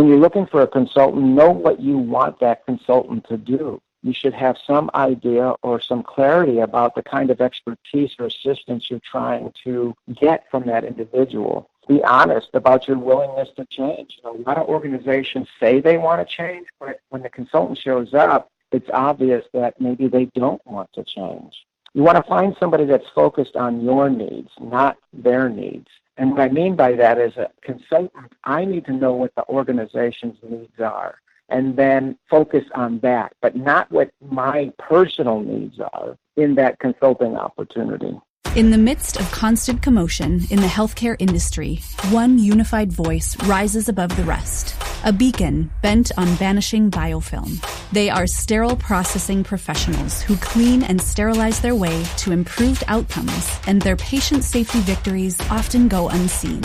when you're looking for a consultant, know what you want that consultant to do. You should have some idea or some clarity about the kind of expertise or assistance you're trying to get from that individual. Be honest about your willingness to change. A lot of organizations say they want to change, but when the consultant shows up, it's obvious that maybe they don't want to change. You want to find somebody that's focused on your needs, not their needs. And what I mean by that is a consultant, I need to know what the organization's needs are and then focus on that, but not what my personal needs are in that consulting opportunity. In the midst of constant commotion in the healthcare industry, one unified voice rises above the rest, a beacon bent on banishing biofilm. They are sterile processing professionals who clean and sterilize their way to improved outcomes, and their patient safety victories often go unseen.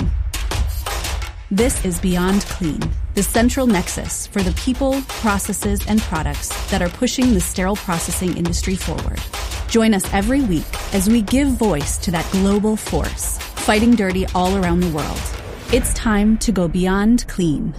This is Beyond Clean, the central nexus for the people, processes, and products that are pushing the sterile processing industry forward. Join us every week as we give voice to that global force, fighting dirty all around the world. It's time to go beyond clean.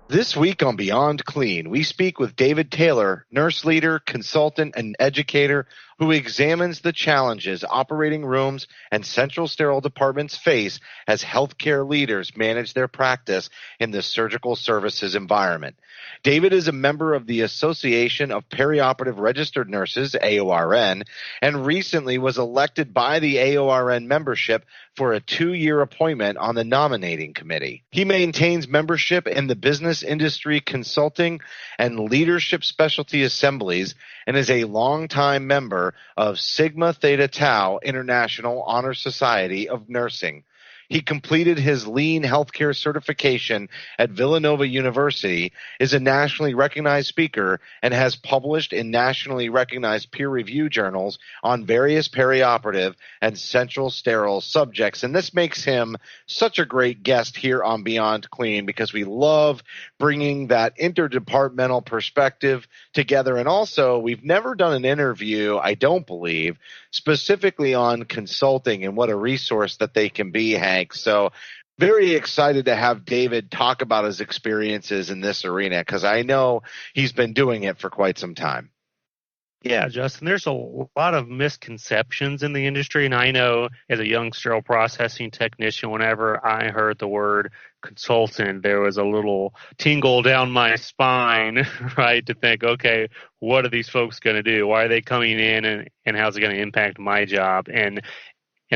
This week on Beyond Clean, we speak with David Taylor, nurse leader, consultant, and educator who examines the challenges operating rooms and central sterile departments face as healthcare leaders manage their practice in the surgical services environment. David is a member of the Association of Perioperative Registered Nurses, AORN, and recently was elected by the AORN membership for a 2-year appointment on the nominating committee. He maintains membership in the business industry consulting and leadership specialty assemblies and is a longtime member of Sigma Theta Tau International Honor Society of Nursing. He completed his lean healthcare certification at Villanova University, is a nationally recognized speaker, and has published in nationally recognized peer-reviewed journals on various perioperative and central sterile subjects. And this makes him such a great guest here on Beyond Clean because we love bringing that interdepartmental perspective together. And also, we've never done an interview, I don't believe, specifically on consulting and what a resource that they can be, Hank. So very excited to have David talk about his experiences in this arena because I know he's been doing it for quite some time. Yeah, Justin, there's a lot of misconceptions in the industry, and I know as a young sterile processing technician, whenever I heard the word consultant, there was a little tingle down my spine, right, to think, okay, what are these folks going to do? Why are they coming in, and how's it going to impact my job? And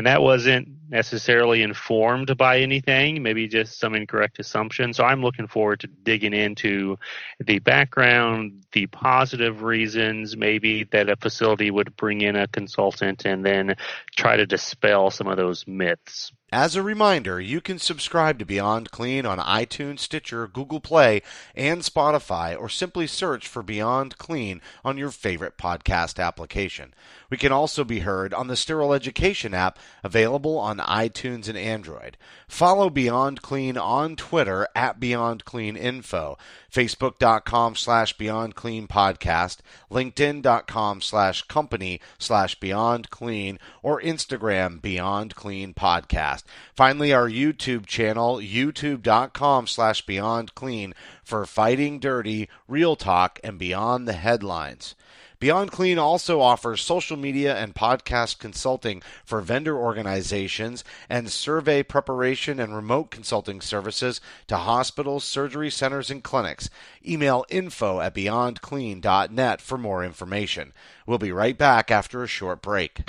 that wasn't necessarily informed by anything, maybe just some incorrect assumptions. So I'm looking forward to digging into the background, the positive reasons maybe that a facility would bring in a consultant, and then try to dispel some of those myths. As a reminder, you can subscribe to Beyond Clean on iTunes, Stitcher, Google Play, and Spotify, or simply search for Beyond Clean on your favorite podcast application. We can also be heard on the Sterile Education app, available on iTunes and Android. Follow Beyond Clean on Twitter at Beyond Clean Info, Facebook.com/Beyond Clean Podcast, LinkedIn.com/company/Beyond Clean, or Instagram Beyond Clean Podcast. Finally, our YouTube channel, youtube.com/Beyond Clean, for fighting dirty, real talk, and beyond the headlines. Beyond Clean also offers social media and podcast consulting for vendor organizations and survey preparation and remote consulting services to hospitals, surgery centers, and clinics. Email info@beyondclean.net for more information. We'll be right back after a short break.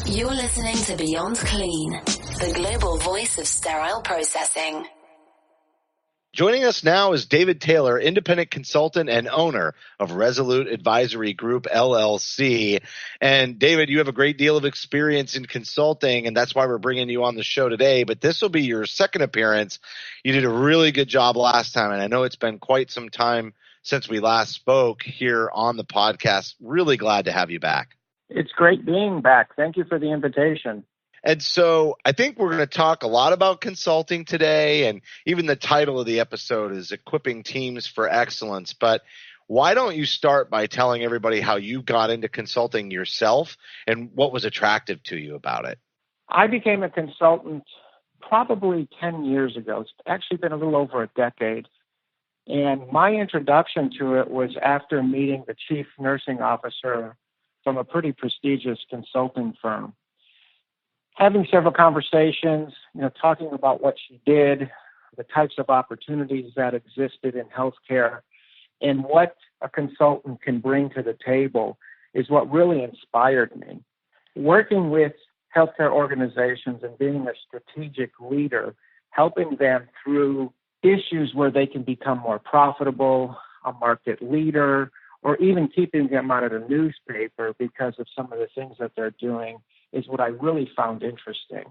You're listening to Beyond Clean, the global voice of sterile processing. Joining us now is David Taylor, independent consultant and owner of Resolute Advisory Group, LLC. And David, you have a great deal of experience in consulting, and that's why we're bringing you on the show today. But this will be your second appearance. You did a really good job last time, and I know it's been quite some time since we last spoke here on the podcast. Really glad to have you back. It's great being back. Thank you for the invitation. And so I think we're going to talk a lot about consulting today, and even the title of the episode is Equipping Teams for Excellence. But why don't you start by telling everybody how you got into consulting yourself and what was attractive to you about it? I became a consultant probably 10 years ago. It's actually been a little over a decade. And my introduction to it was after meeting the chief nursing officer from a pretty prestigious consulting firm. Having several conversations, talking about what she did, the types of opportunities that existed in healthcare, and what a consultant can bring to the table is what really inspired me. Working with healthcare organizations and being a strategic leader, helping them through issues where they can become more profitable, a market leader, or even keeping them out of the newspaper because of some of the things that they're doing is what I really found interesting.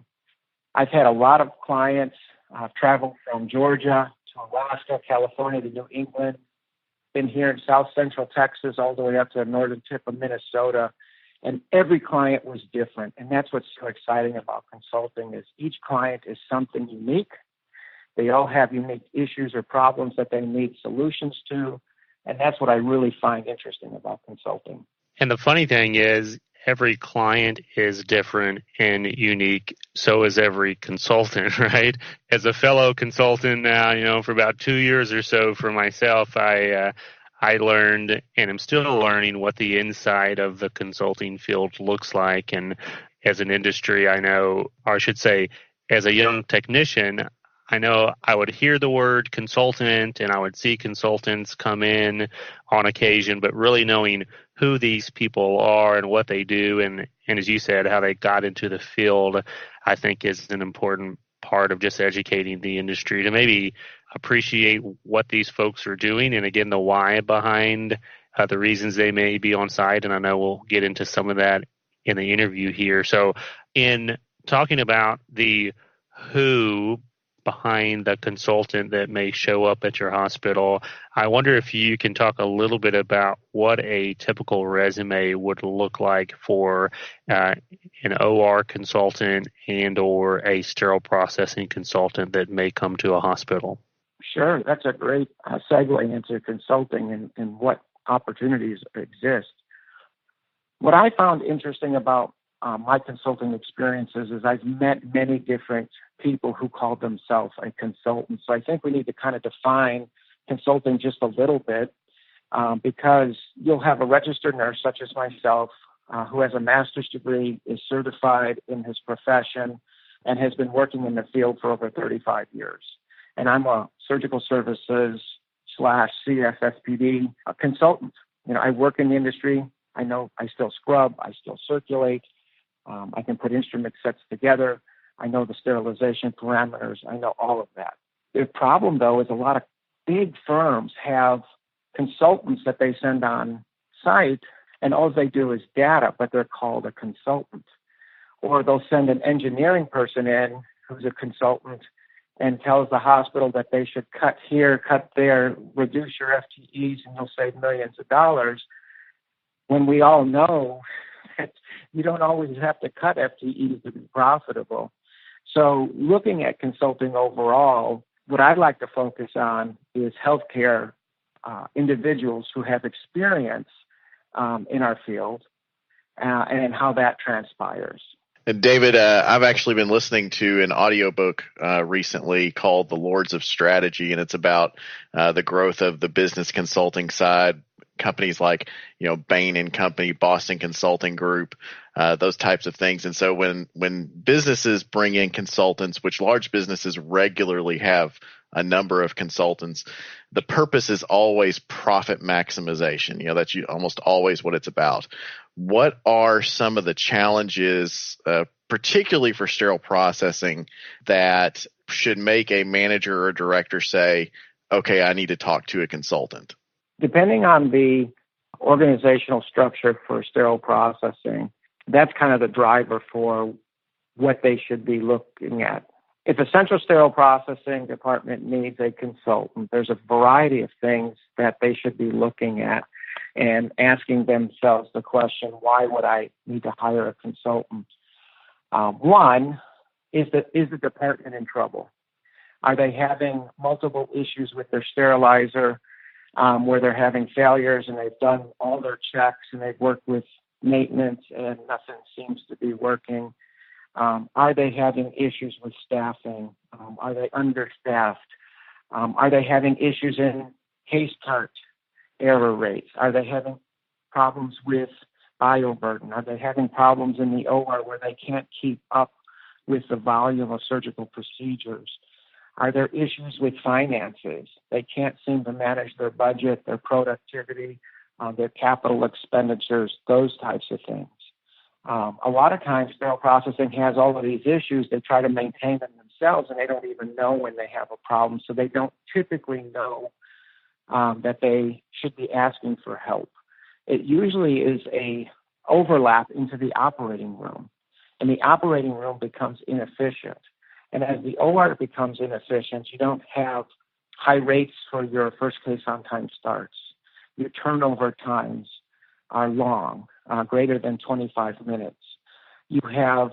I've had a lot of clients travel from Georgia to Alaska, California to New England, been here in South Central Texas all the way up to the northern tip of Minnesota, and every client was different. And that's what's so exciting about consulting is each client is something unique. They all have unique issues or problems that they need solutions to, and that's what I really find interesting about consulting. And the funny thing is, every client is different and unique. So is every consultant, right? As a fellow consultant now, for about 2 years or so for myself, I learned and am still learning what the inside of the consulting field looks like. And as an industry, I know, or I should say, as a young technician, I know I would hear the word consultant and I would see consultants come in on occasion, but really knowing who these people are and what they do and as you said, how they got into the field, I think is an important part of just educating the industry to maybe appreciate what these folks are doing and again, the why behind the reasons they may be on site. And I know we'll get into some of that in the interview here. So in talking about the who behind the consultant that may show up at your hospital, I wonder if you can talk a little bit about what a typical resume would look like for an OR consultant and or a sterile processing consultant that may come to a hospital. Sure. That's a great segue into consulting and what opportunities exist. What I found interesting about my consulting experiences is I've met many different people who call themselves a consultant. So I think we need to kind of define consulting just a little bit because you'll have a registered nurse such as myself who has a master's degree, is certified in his profession, and has been working in the field for over 35 years. And I'm a surgical services / CFSPD consultant. I work in the industry. I know I still scrub. I still circulate. I can put instrument sets together. I know the sterilization parameters. I know all of that. The problem, though, is a lot of big firms have consultants that they send on site, and all they do is data, but they're called a consultant. Or they'll send an engineering person in who's a consultant and tells the hospital that they should cut here, cut there, reduce your FTEs, and you'll save millions of dollars, when we all know that you don't always have to cut FTEs to be profitable. So looking at consulting overall, what I'd like to focus on is healthcare individuals who have experience in our field and how that transpires. And David, I've actually been listening to an audiobook recently called The Lords of Strategy, and it's about the growth of the business consulting side. Companies like, Bain and Company, Boston Consulting Group, those types of things. And so when businesses bring in consultants, which large businesses regularly have a number of consultants, the purpose is always profit maximization. That's almost always what it's about. What are some of the challenges, particularly for sterile processing, that should make a manager or director say, okay, I need to talk to a consultant? Depending on the organizational structure for sterile processing, that's kind of the driver for what they should be looking at. If a central sterile processing department needs a consultant, there's a variety of things that they should be looking at and asking themselves the question, why would I need to hire a consultant? One, is the department in trouble? Are they having multiple issues with their sterilizer? Where they're having failures and they've done all their checks and they've worked with maintenance and nothing seems to be working. Are they having issues with staffing? Are they understaffed? Are they having issues in case chart error rates? Are they having problems with bioburden? Are they having problems in the OR where they can't keep up with the volume of surgical procedures? Are there issues with finances? They can't seem to manage their budget, their productivity, their capital expenditures, those types of things. A lot of times, sterile processing has all of these issues. They try to maintain them themselves, and they don't even know when they have a problem. So they don't typically know that they should be asking for help. It usually is a overlap into the operating room, and the operating room becomes inefficient. And as the OR becomes inefficient, you don't have high rates for your first case on-time starts. Your turnover times are long, greater than 25 minutes. You have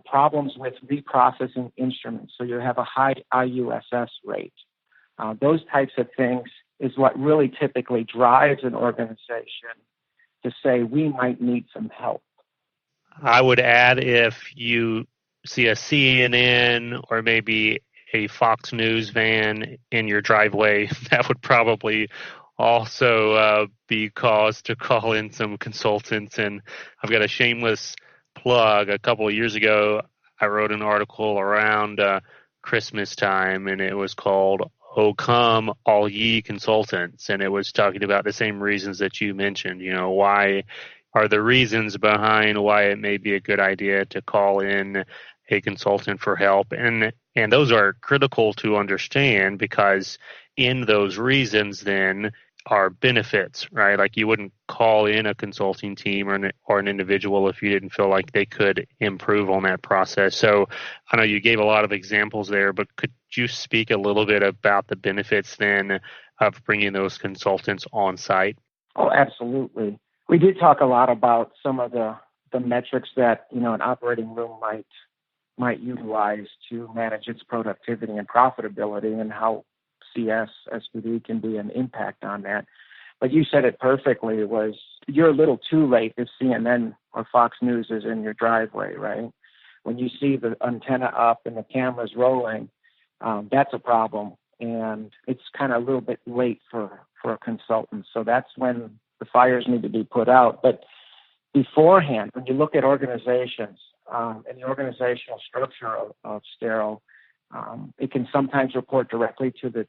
problems with reprocessing instruments, so you have a high IUSS rate. Those types of things is what really typically drives an organization to say we might need some help. I would add, if you see a CNN or maybe a Fox News van in your driveway, that would probably also be cause to call in some consultants. And I've got a shameless plug. A couple of years ago, I wrote an article around Christmas time, and it was called "Oh Come All Ye Consultants," and it was talking about the same reasons that you mentioned. Why are the reasons behind why it may be a good idea to call in a consultant for help, and those are critical to understand, because in those reasons then are benefits, right? Like, you wouldn't call in a consulting team or an individual if you didn't feel like they could improve on that process. So I know you gave a lot of examples there, but could you speak a little bit about the benefits then of bringing those consultants on site? Oh, absolutely. We did talk a lot about some of the metrics that an operating room might utilize to manage its productivity and profitability, and how CS SPD can be an impact on that. But you said it perfectly. It was, you're a little too late if CNN or Fox News is in your driveway, right? When you see the antenna up and the camera's rolling, that's a problem. And it's kind of a little bit late for a consultant. So that's when the fires need to be put out. But beforehand, when you look at organizations and the organizational structure of Sterile, it can sometimes report directly to the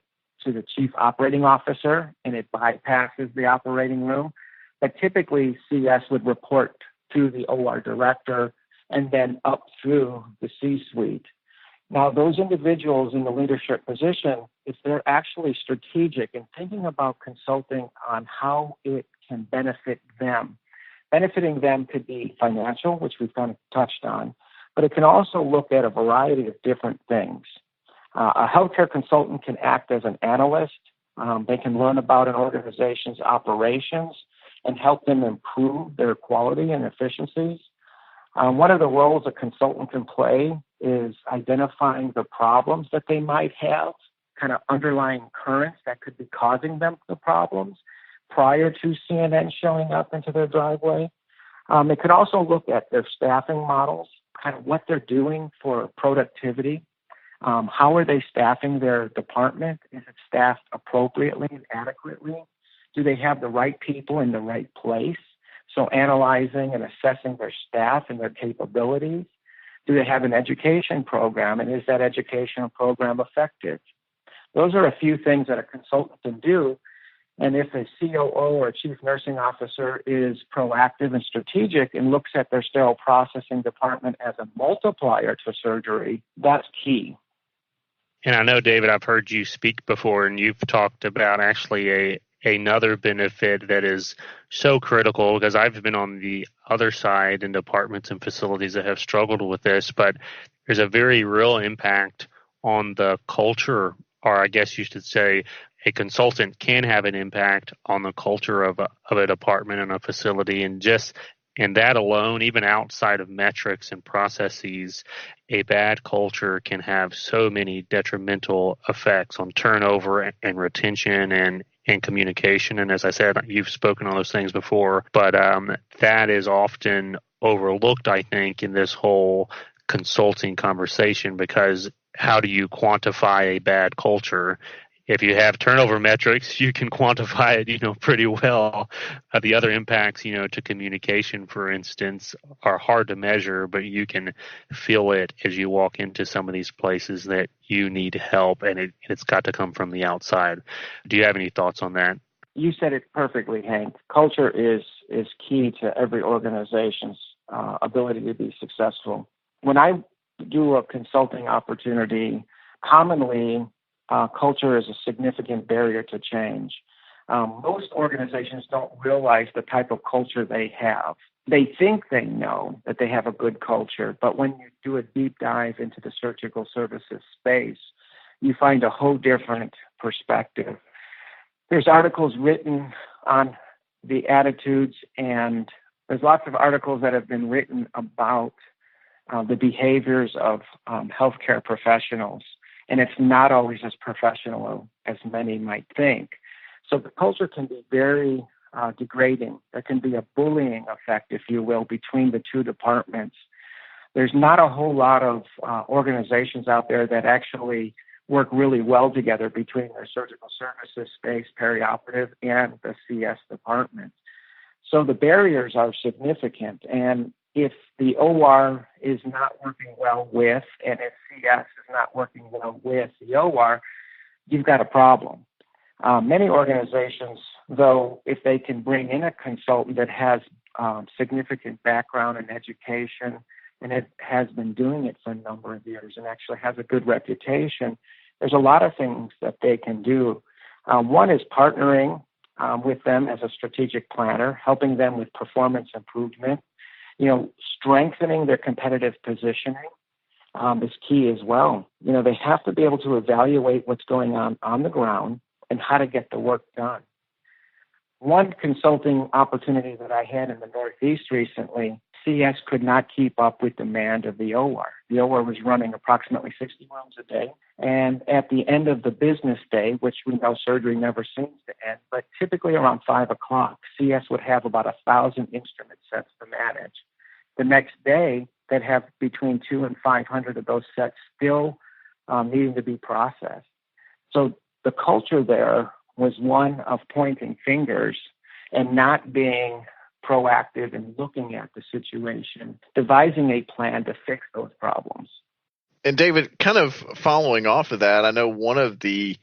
chief operating officer, and it bypasses the operating room. But typically, CS would report to the OR director and then up through the C-suite. Now, those individuals in the leadership position, if they're actually strategic and thinking about consulting on how it can benefit them, benefiting them could be financial, which we've kind of touched on, but it can also look at a variety of different things. A healthcare consultant can act as an analyst. They can learn about an organization's operations and help them improve their quality and efficiencies. One of the roles a consultant can play is identifying the problems that they might have, kind of underlying currents that could be causing them the problems prior to CNN showing up into their driveway. It could also look at their staffing models, kind of what they're doing for productivity. How are they staffing their department? Is it staffed appropriately and adequately? Do they have the right people in the right place? So analyzing and assessing their staff and their capabilities. Do they have an education program, and is that educational program effective? Those are a few things that a consultant can do. And if a COO or a chief nursing officer is proactive and strategic and looks at their sterile processing department as a multiplier to surgery, that's key. And I know, David, I've heard you speak before, and you've talked about actually another benefit that is so critical, because I've been on the other side in departments and facilities that have struggled with this, but there's a very real impact on the culture, or I guess you should say a consultant can have an impact on the culture of a department and a facility. And that alone, even outside of metrics and processes, a bad culture can have so many detrimental effects on turnover and retention and communication. And as I said, you've spoken on those things before, but that is often overlooked, I think, in this whole consulting conversation, because how do you quantify a bad culture? If you have turnover metrics, you can quantify it, pretty well. The other impacts, to communication, for instance, are hard to measure, but you can feel it as you walk into some of these places that you need help, and it's got to come from the outside. Do you have any thoughts on that? You said it perfectly, Hank. Culture is key to every organization's ability to be successful. When I do a consulting opportunity, commonly culture is a significant barrier to change. Most organizations don't realize the type of culture they have. They think they know that they have a good culture, but when you do a deep dive into the surgical services space, you find a whole different perspective. There's articles written on the attitudes, and there's lots of articles that have been written about the behaviors of healthcare professionals, and it's not always as professional as many might think. So the culture can be very degrading. There can be a bullying effect, if you will, between the two departments. There's not a whole lot of organizations out there that actually work really well together between their surgical services space, perioperative, and the CS department. So the barriers are significant. And if the OR is not working well with, and if CS is not working well with the OR, you've got a problem. Many organizations, though, if they can bring in a consultant that has significant background in education, and it has been doing it for a number of years and actually has a good reputation, there's a lot of things that they can do. One is partnering with them as a strategic planner, helping them with performance improvement, strengthening their competitive positioning is key as well. They have to be able to evaluate what's going on the ground and how to get the work done. One consulting opportunity that I had in the Northeast recently, CS could not keep up with demand of the OR. The OR was running approximately 60 rooms a day. And at the end of the business day, which we know surgery never seems to end, but typically around 5 o'clock, CS would have about 1,000 instrument sets to manage. The next day, they'd have between 200 and 500 of those sets still needing to be processed. So the culture there was one of pointing fingers and not being proactive in looking at the situation, devising a plan to fix those problems. And David, kind of following off of that, I know one of the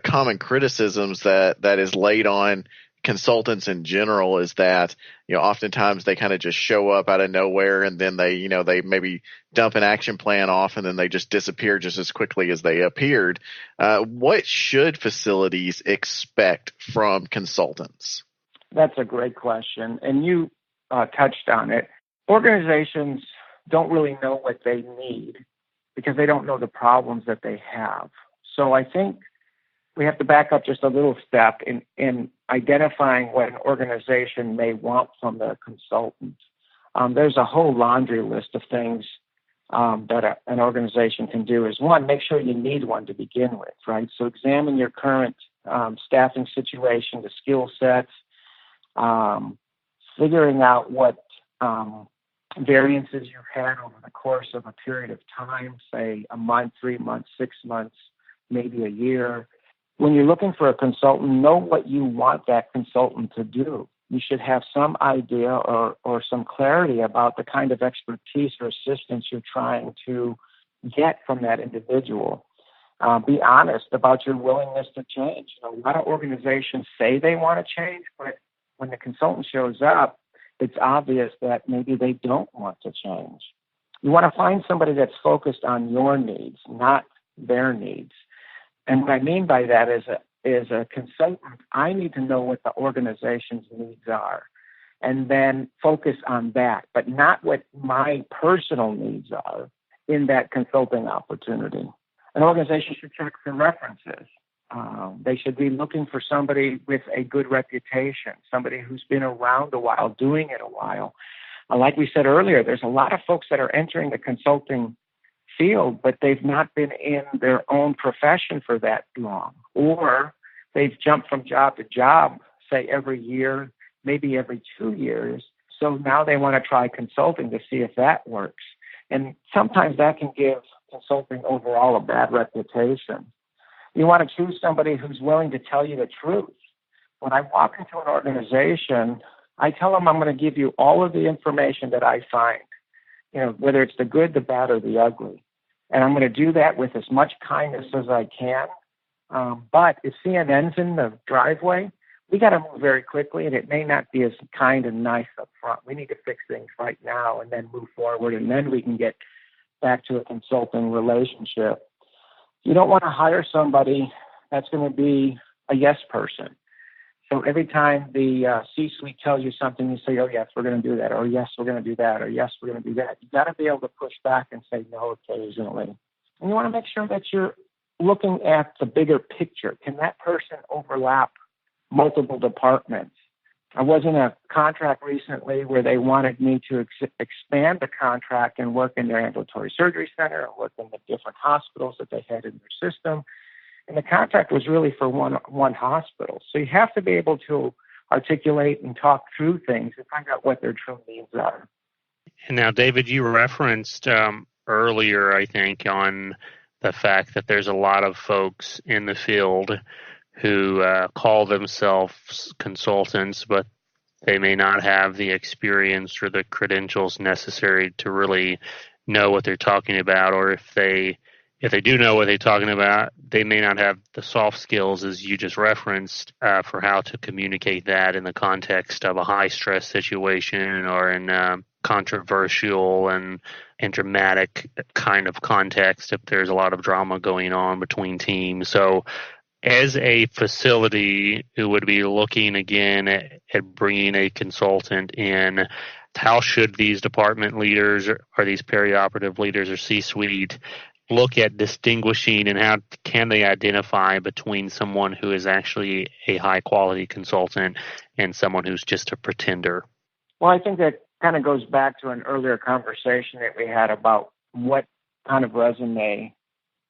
common criticisms that is laid on consultants in general is that, oftentimes they kind of just show up out of nowhere, and then they maybe dump an action plan off, and then they just disappear just as quickly as they appeared. What should facilities expect from consultants? That's a great question, and you touched on it. Organizations don't really know what they need because they don't know the problems that they have. So I think we have to back up just a little step in identifying what an organization may want from their consultant. There's a whole laundry list of things that an organization can do. Is one, make sure you need one to begin with, right? So examine your current staffing situation, the skill sets, figuring out what variances you've had over the course of a period of time, say a month, 3 months, 6 months, maybe a year. When you're looking for a consultant, know what you want that consultant to do. You should have some idea or some clarity about the kind of expertise or assistance you're trying to get from that individual. Be honest about your willingness to change. A lot of organizations say they want to change, but when the consultant shows up, it's obvious that maybe they don't want to change. You want to find somebody that's focused on your needs, not their needs. And what I mean by that is a consultant, I need to know what the organization's needs are and then focus on that, but not what my personal needs are in that consulting opportunity. An organization should check for references. They should be looking for somebody with a good reputation, somebody who's been around a while, doing it a while. Like we said earlier, there's a lot of folks that are entering the consulting field, but they've not been in their own profession for that long, or they've jumped from job to job, say every year, maybe every 2 years. So now they want to try consulting to see if that works. And sometimes that can give consulting overall a bad reputation. You want to choose somebody who's willing to tell you the truth. When I walk into an organization, I tell them I'm going to give you all of the information that I find, whether it's the good, the bad, or the ugly. And I'm going to do that with as much kindness as I can. But if CNN's in the driveway, we got to move very quickly, and it may not be as kind and nice up front. We need to fix things right now and then move forward, and then we can get back to a consulting relationship. You don't want to hire somebody that's going to be a yes person. So every time the C-suite tells you something, you say, oh, yes, we're going to do that, or yes, we're going to do that, or yes, we're going to do that. You got to be able to push back and say no occasionally. And you want to make sure that you're looking at the bigger picture. Can that person overlap multiple departments? I was in a contract recently where they wanted me to expand the contract and work in their ambulatory surgery center and work in the different hospitals that they had in their system. And the contract was really for one hospital. So you have to be able to articulate and talk through things and find out what their true needs are. And now, David, you referenced earlier, I think, on the fact that there's a lot of folks in the field who call themselves consultants, but they may not have the experience or the credentials necessary to really know what they're talking about, or if they do know what they're talking about, they may not have the soft skills, as you just referenced, for how to communicate that in the context of a high-stress situation or in a controversial and dramatic kind of context if there's a lot of drama going on between teams. So as a facility who would be looking again at bringing a consultant in, how should these department leaders or these perioperative leaders or C-suite look at distinguishing, and how can they identify between someone who is actually a high-quality consultant and someone who's just a pretender? Well, I think that kind of goes back to an earlier conversation that we had about what kind of resume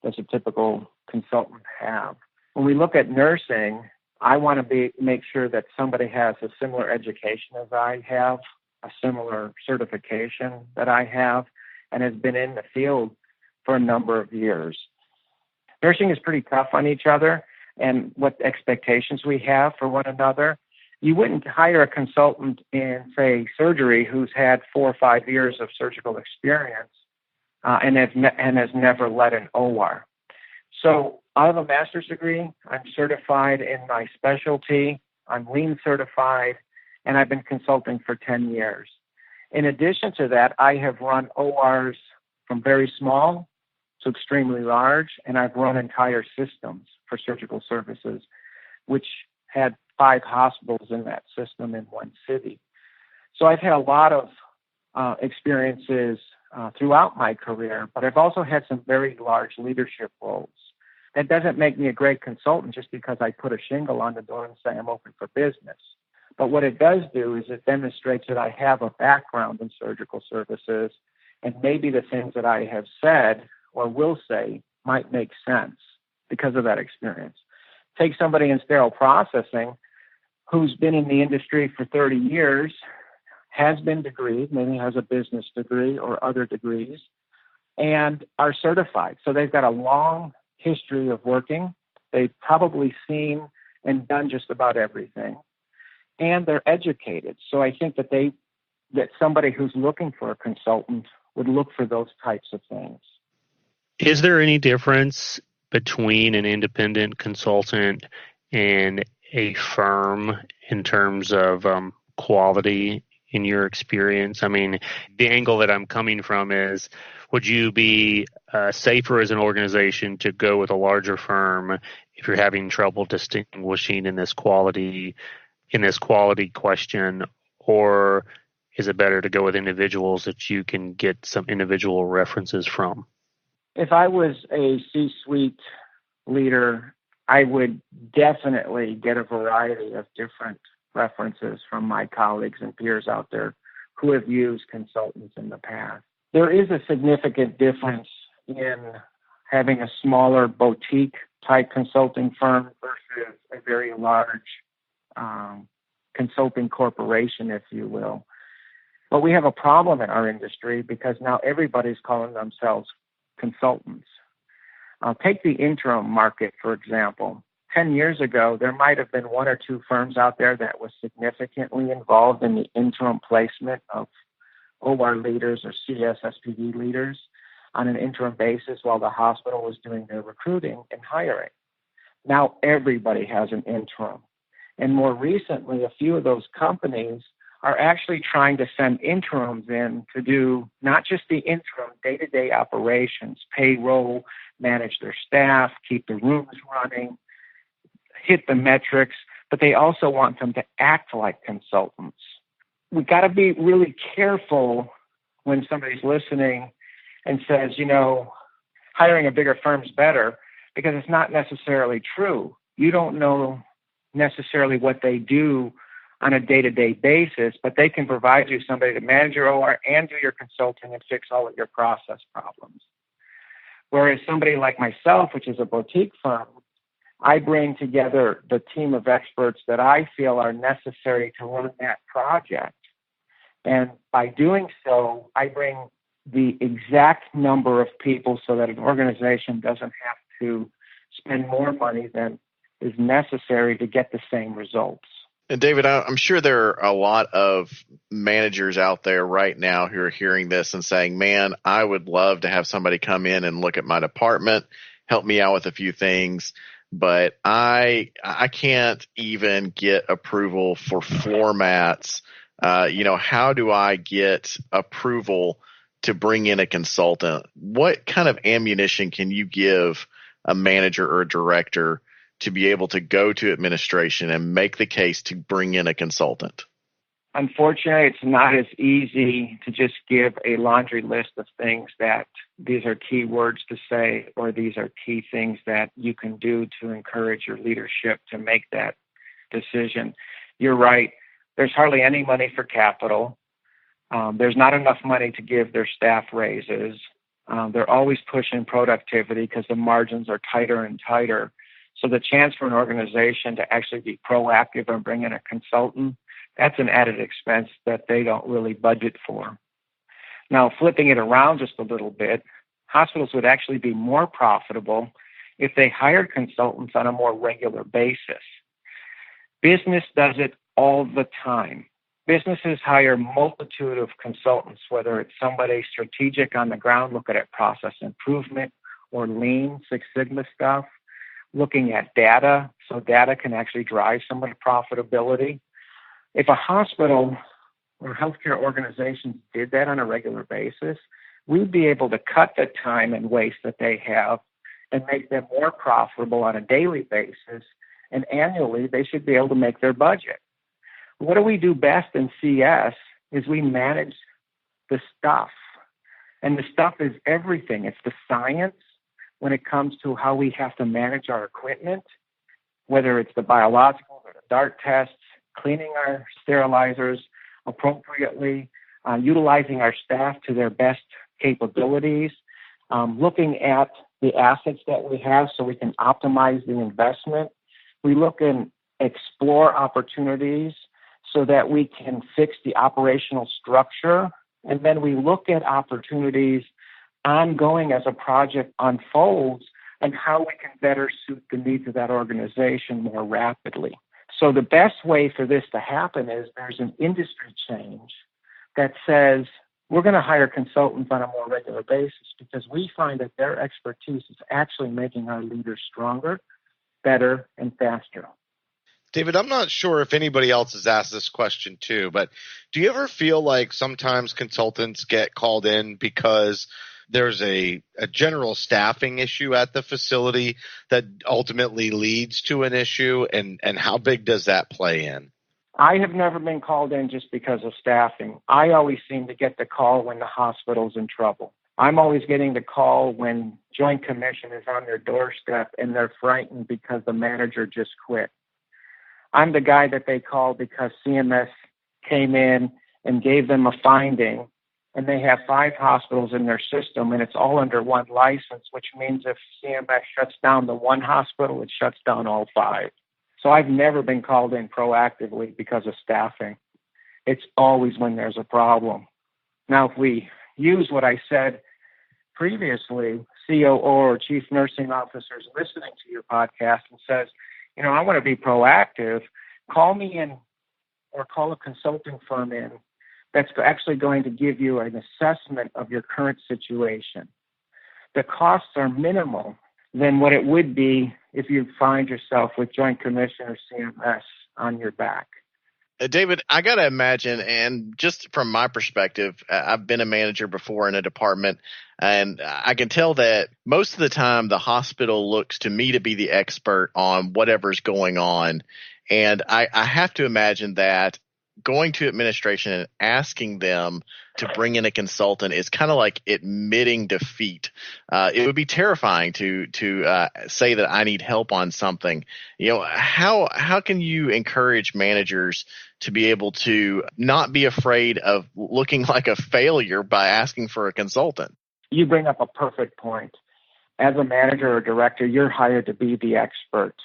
does a typical consultant have. When we look at nursing, I want to make sure that somebody has a similar education as I have, a similar certification that I have, and has been in the field for a number of years. Nursing is pretty tough on each other and what expectations we have for one another. You wouldn't hire a consultant in, say, surgery who's had 4 or 5 years of surgical experience and has never led an OR. So I have a master's degree. I'm certified in my specialty. I'm lean certified, and I've been consulting for 10 years. In addition to that, I have run ORs from very small to extremely large, and I've run entire systems for surgical services, which had 5 hospitals in that system in one city. So I've had a lot of experiences throughout my career, but I've also had some very large leadership roles. That doesn't make me a great consultant just because I put a shingle on the door and say I'm open for business. But what it does do is it demonstrates that I have a background in surgical services, and maybe the things that I have said or will say might make sense because of that experience. Take somebody in sterile processing who's been in the industry for 30 years, has been degreed, maybe has a business degree or other degrees, and are certified. So they've got a long history of working. They've probably seen and done just about everything, and they're educated. So I think that somebody who's looking for a consultant would look for those types of things. Is there any difference between an independent consultant and a firm in terms of quality in your experience? I mean, the angle that I'm coming from is, would you be safer as an organization to go with a larger firm if you're having trouble distinguishing in this quality question, or is it better to go with individuals that you can get some individual references from? If I was a C-suite leader, I would definitely get a variety of different references from my colleagues and peers out there who have used consultants in the past. There is a significant difference in having a smaller boutique-type consulting firm versus a very large consulting corporation, if you will. But we have a problem in our industry because now everybody's calling themselves consultants. Take the interim market, for example. 10 years ago, there might have been one or two firms out there that was significantly involved in the interim placement of OR leaders or CSSPD leaders on an interim basis while the hospital was doing their recruiting and hiring. Now everybody has an interim. And more recently, a few of those companies are actually trying to send interims in to do not just the interim day-to-day operations, payroll, manage their staff, keep the rooms running, hit the metrics, but they also want them to act like consultants. We got to be really careful when somebody's listening and says, hiring a bigger firm's better, because it's not necessarily true. You don't know necessarily what they do on a day-to-day basis, but they can provide you somebody to manage your OR and do your consulting and fix all of your process problems. Whereas somebody like myself, which is a boutique firm, I bring together the team of experts that I feel are necessary to run that project. And by doing so, I bring the exact number of people so that an organization doesn't have to spend more money than is necessary to get the same results. And David, I'm sure there are a lot of managers out there right now who are hearing this and saying, man, I would love to have somebody come in and look at my department, help me out with a few things, but I can't even get approval for floor mats. How do I get approval to bring in a consultant? What kind of ammunition can you give a manager or a director to be able to go to administration and make the case to bring in a consultant? Unfortunately, it's not as easy to just give a laundry list of things that these are key words to say, or these are key things that you can do to encourage your leadership to make that decision. You're right. There's hardly any money for capital. There's not enough money to give their staff raises. They're always pushing productivity because the margins are tighter and tighter. So the chance for an organization to actually be proactive and bring in a consultant, that's an added expense that they don't really budget for. Now, flipping it around just a little bit, hospitals would actually be more profitable if they hired consultants on a more regular basis. Business does it all the time. Businesses hire multitude of consultants, whether it's somebody strategic on the ground looking at process improvement or lean, Six Sigma stuff, looking at data, so data can actually drive some of the profitability. If a hospital or healthcare organizations did that on a regular basis, we'd be able to cut the time and waste that they have and make them more profitable on a daily basis, and annually they should be able to make their budget. What do we do best in CS is we manage the stuff. And the stuff is everything. It's the science when it comes to how we have to manage our equipment, whether it's the biologicals or the DART tests, cleaning our sterilizers appropriately, utilizing our staff to their best capabilities, looking at the assets that we have so we can optimize the investment. We look and explore opportunities so that we can fix the operational structure. And then we look at opportunities ongoing as a project unfolds and how we can better suit the needs of that organization more rapidly. So the best way for this to happen is there's an industry change that says we're going to hire consultants on a more regular basis because we find that their expertise is actually making our leaders stronger, better, and faster. David, I'm not sure if anybody else has asked this question too, but do you ever feel like sometimes consultants get called in because there's a general staffing issue at the facility that ultimately leads to an issue, and how big does that play in? I have never been called in just because of staffing. I always seem to get the call when the hospital's in trouble. I'm always getting the call when Joint Commission is on their doorstep and they're frightened because the manager just quit. I'm the guy that they call because CMS came in and gave them a finding, and they have 5 hospitals in their system, and it's all under one license, which means if CMS shuts down the one hospital, it shuts down all 5. So I've never been called in proactively because of staffing. It's always when there's a problem. Now, if we use what I said previously, COO or chief nursing officers listening to your podcast and says, I want to be proactive, call me in or call a consulting firm in that's actually going to give you an assessment of your current situation. The costs are minimal than what it would be if you find yourself with Joint Commission or CMS on your back. David, I got to imagine, and just from my perspective, I've been a manager before in a department, and I can tell that most of the time the hospital looks to me to be the expert on whatever's going on. And I have to imagine that going to administration and asking them to bring in a consultant is kind of like admitting defeat. It would be terrifying to say that I need help on something. How can you encourage managers to be able to not be afraid of looking like a failure by asking for a consultant? You bring up a perfect point. As a manager or director, you're hired to be the expert.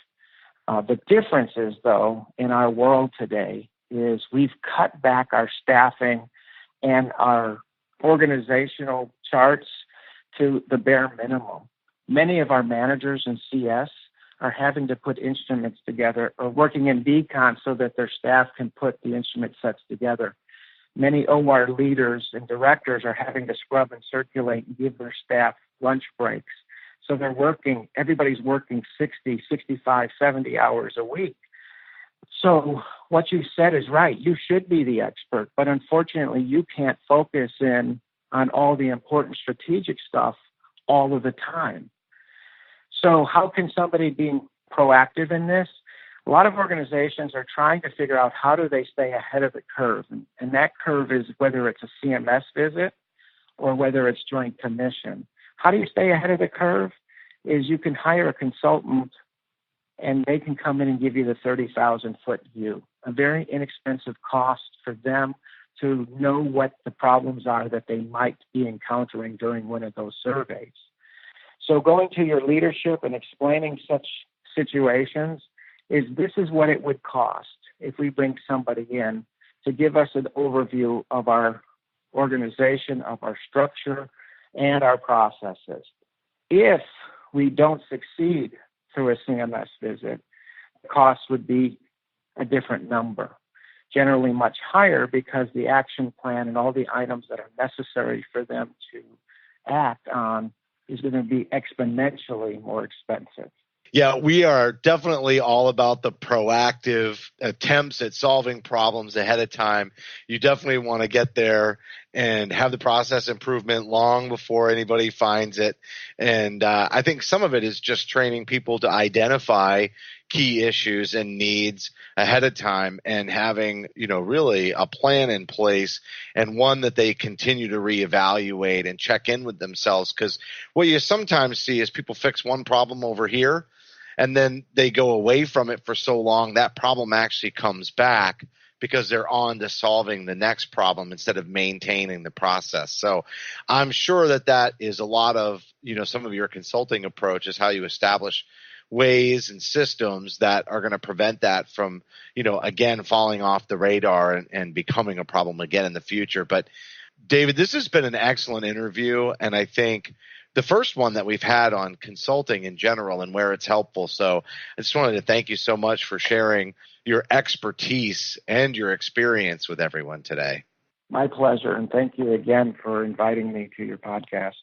The difference is, though, in our world today is we've cut back our staffing and our organizational charts to the bare minimum. Many of our managers in CS are having to put instruments together or working in decon so that their staff can put the instrument sets together. Many OR leaders and directors are having to scrub and circulate and give their staff lunch breaks. So everybody's working 60, 65, 70 hours a week. So what you said is right. You should be the expert, but unfortunately you can't focus in on all the important strategic stuff all of the time. So how can somebody be proactive in this? A lot of organizations are trying to figure out how do they stay ahead of the curve. And that curve is whether it's a CMS visit or whether it's Joint Commission. How do you stay ahead of the curve? Is you can hire a consultant and they can come in and give you the 30,000-foot view, a very inexpensive cost for them to know what the problems are that they might be encountering during one of those surveys. So going to your leadership and explaining such situations this is what it would cost if we bring somebody in to give us an overview of our organization, of our structure, and our processes. If we don't succeed through a CMS visit, the cost would be a different number, generally much higher because the action plan and all the items that are necessary for them to act on is going to be exponentially more expensive. Yeah, we are definitely all about the proactive attempts at solving problems ahead of time. You definitely want to get there and have the process improvement long before anybody finds it. And I think some of it is just training people to identify key issues and needs ahead of time and having, really a plan in place and one that they continue to reevaluate and check in with themselves. Because what you sometimes see is people fix one problem over here and then they go away from it for so long that problem actually comes back because they're on to solving the next problem instead of maintaining the process. So I'm sure that is a lot of, some of your consulting approach is how you establish ways and systems that are going to prevent that from, again, falling off the radar and becoming a problem again in the future. But David, this has been an excellent interview. And I think the first one that we've had on consulting in general and where it's helpful. So I just wanted to thank you so much for sharing your expertise and your experience with everyone today. My pleasure. And thank you again for inviting me to your podcast.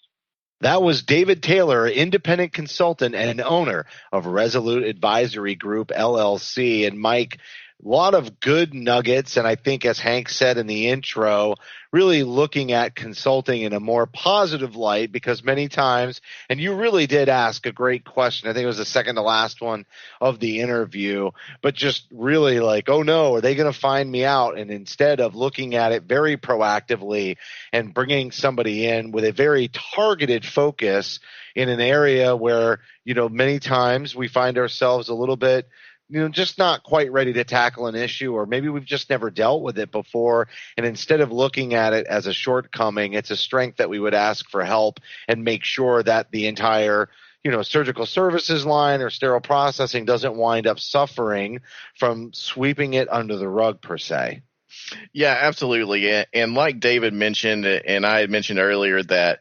That was David Taylor, independent consultant and owner of Resolute Advisory Group, LLC. And Mike, a lot of good nuggets. And I think, as Hank said in the intro, really looking at consulting in a more positive light, because many times, and you really did ask a great question. I think it was the second to last one of the interview, but just really like, oh no, are they going to find me out? And instead of looking at it very proactively and bringing somebody in with a very targeted focus in an area where, many times we find ourselves a little bit just not quite ready to tackle an issue, or maybe we've just never dealt with it before. And instead of looking at it as a shortcoming, it's a strength that we would ask for help and make sure that the entire, surgical services line or sterile processing doesn't wind up suffering from sweeping it under the rug per se. Yeah, absolutely. And like David mentioned, and I had mentioned earlier that,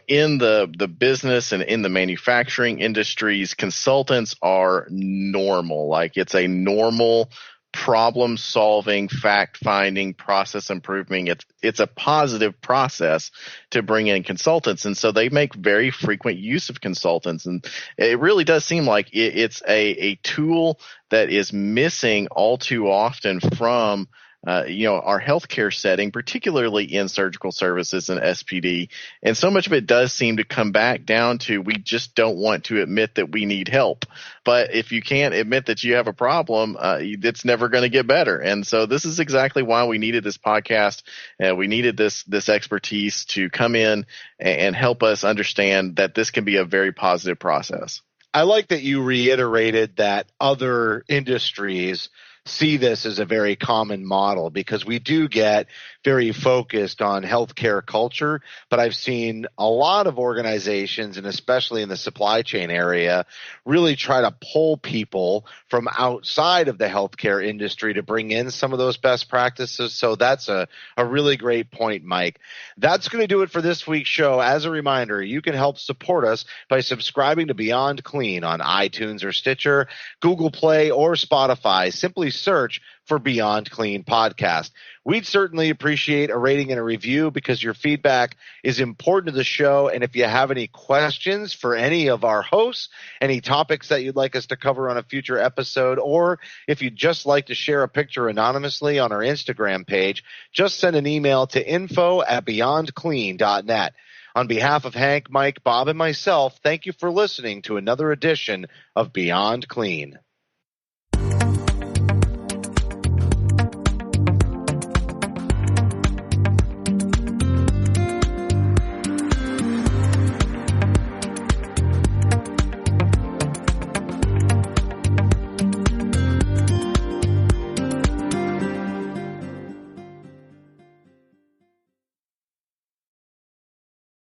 in the business and in the manufacturing industries, consultants are normal. Like it's a normal problem solving, fact finding, process improving. It's a positive process to bring in consultants. And so they make very frequent use of consultants. And it really does seem like it's a tool that is missing all too often from our healthcare setting, particularly in surgical services and SPD. And so much of it does seem to come back down to we just don't want to admit that we need help. But if you can't admit that you have a problem, it's never going to get better. And so this is exactly why we needed this podcast. We needed this expertise to come in and help us understand that this can be a very positive process. I like that you reiterated that other industries see this as a very common model, because we do get very focused on healthcare culture, but I've seen a lot of organizations, and especially in the supply chain area, really try to pull people from outside of the healthcare industry to bring in some of those best practices. So that's a really great point, Mike. That's going to do it for this week's show. As a reminder, you can help support us by subscribing to Beyond Clean on iTunes or Stitcher, Google Play, or Spotify. Simply search for Beyond Clean Podcast. We'd certainly appreciate a rating and a review, because your feedback is important to the show. And if you have any questions for any of our hosts, any topics that you'd like us to cover on a future episode, or if you'd just like to share a picture anonymously on our Instagram page, just send an email to info@beyondclean.net. On behalf of Hank, Mike, Bob, and myself, thank you for listening to another edition of Beyond Clean.